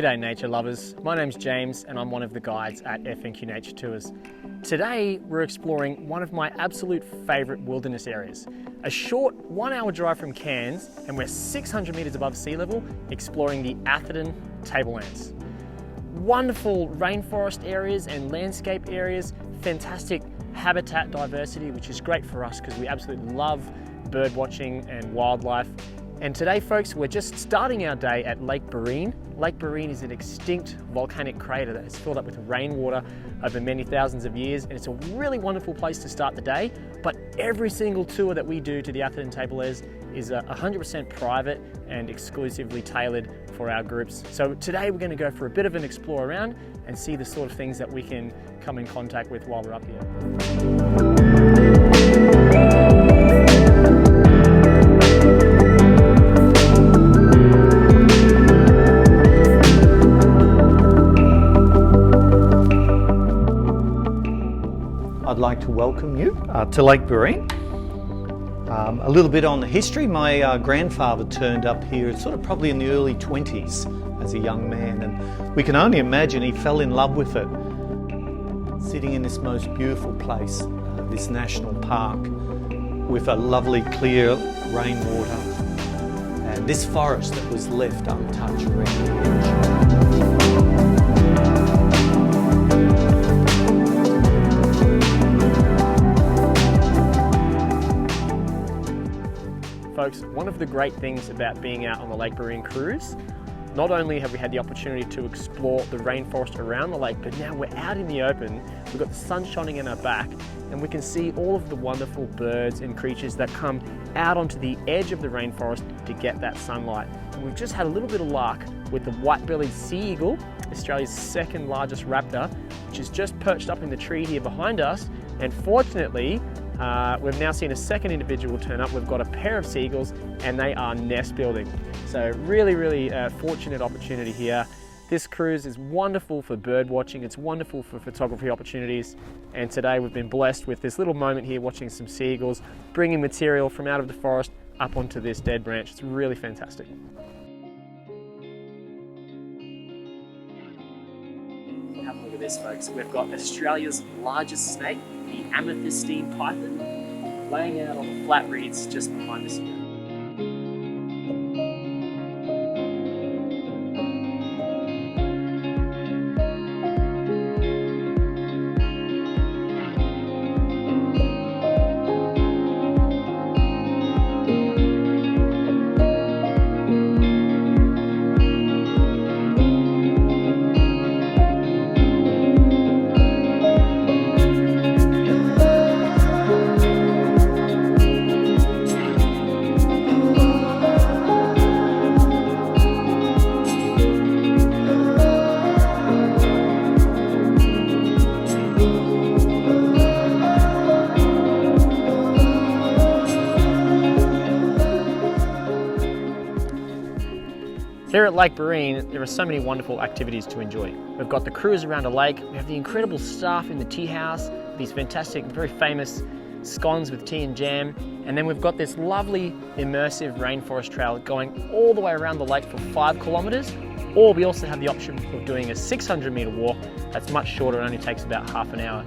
G'day nature lovers, my name's James and I'm one of the guides at F&Q Nature Tours. Today we're exploring one of my absolute favourite wilderness areas. A short 1 hour drive from Cairns and we're 600 metres above sea level exploring the Atherton Tablelands. Wonderful rainforest areas and landscape areas, fantastic habitat diversity which is great for us because we absolutely love bird watching and wildlife. And today folks, we're just starting our day at Lake Barrine. Lake Barrine is an extinct volcanic crater that is filled up with rainwater over many thousands of years, and it's a really wonderful place to start the day. But every single tour that we do to the Atherton Tablelands is 100% private and exclusively tailored for our groups. So today we're going to go for a bit of an explore around and see the sort of things that we can come in contact with while we're up here. I'd like to welcome you to Lake Barrine. A little bit on the history. My grandfather turned up here sort of probably in the early 20s as a young man, and we can only imagine he fell in love with it. Sitting in this most beautiful place, this national park, with a lovely clear rainwater, and this forest that was left untouched around the edge. Folks, one of the great things about being out on the Lake Barrine cruise, not only have we had the opportunity to explore the rainforest around the lake, but now we're out in the open, we've got the sun shining in our back, and we can see all of the wonderful birds and creatures that come out onto the edge of the rainforest to get that sunlight. And we've just had a little bit of luck with the white-bellied sea eagle, Australia's second largest raptor, which is just perched up in the tree here behind us, and fortunately, we've now seen a second individual turn up. We've got a pair of seagulls and they are nest building. So really fortunate opportunity here. This cruise is wonderful for bird watching, it's wonderful for photography opportunities, and today we've been blessed with this little moment here watching some seagulls, bringing material from out of the forest up onto this dead branch. It's really fantastic. Have a look at this folks. We've got Australia's largest snake, the amethystine python, laying out on the flat reeds just behind us here. Here at Lake Barrine, there are so many wonderful activities to enjoy. We've got the cruise around a lake, we have the incredible staff in the tea house, these fantastic, very famous scones with tea and jam, and then we've got this lovely immersive rainforest trail going all the way around the lake for 5 kilometres, or we also have the option of doing a 600-metre walk that's much shorter, it only takes about half an hour.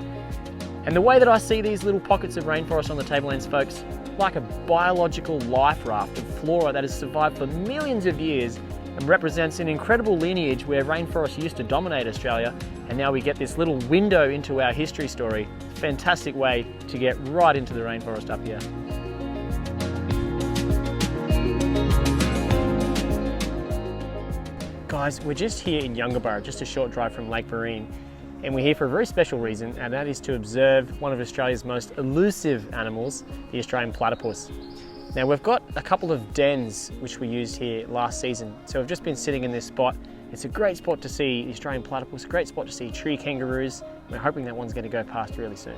And the way that I see these little pockets of rainforest on the Tablelands, folks, like a biological life raft of flora that has survived for millions of years and represents an incredible lineage where rainforests used to dominate Australia, and now we get this little window into our history story. Fantastic way to get right into the rainforest up here. Guys, we're just here in Yungaburra, just a short drive from Lake Barrine, and we're here for a very special reason, and that is to observe one of Australia's most elusive animals, the Australian platypus. Now we've got a couple of dens which we used here last season, so we've just been sitting in this spot. It's a great spot to see the Australian platypus, a great spot to see tree kangaroos. We're hoping that one's going to go past really soon.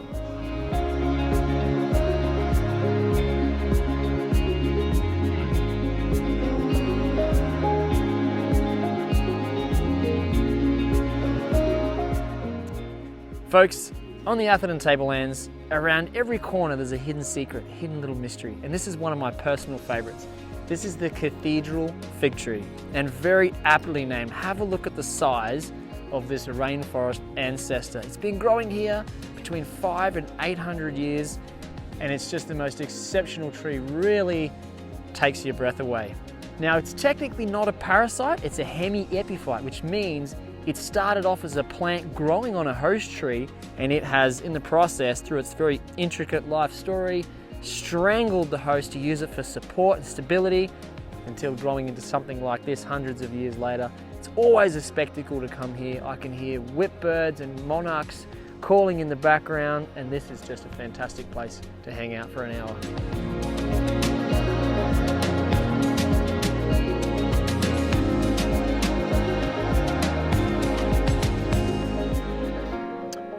Folks, on the Atherton Tablelands, around every corner there's a hidden secret, a hidden little mystery, and this is one of my personal favourites. This is the Cathedral Fig Tree, and very aptly named. Have a look at the size of this rainforest ancestor. It's been growing here between 500 and 800 years, and it's just the most exceptional tree, really takes your breath away. Now, it's technically not a parasite, it's a hemiepiphyte, which means it started off as a plant growing on a host tree, and it has, in the process, through its very intricate life story, strangled the host to use it for support and stability until growing into something like this hundreds of years later. It's always a spectacle to come here. I can hear whipbirds and monarchs calling in the background, and this is just a fantastic place to hang out for an hour.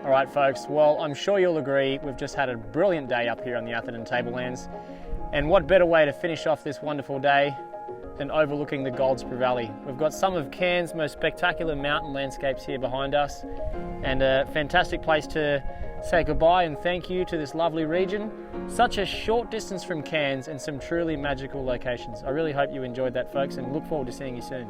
All right, folks, well, I'm sure you'll agree we've just had a brilliant day up here on the Atherton Tablelands. And what better way to finish off this wonderful day than overlooking the Goldsborough Valley. We've got some of Cairns' most spectacular mountain landscapes here behind us, and a fantastic place to say goodbye and thank you to this lovely region. Such a short distance from Cairns and some truly magical locations. I really hope you enjoyed that, folks, and look forward to seeing you soon.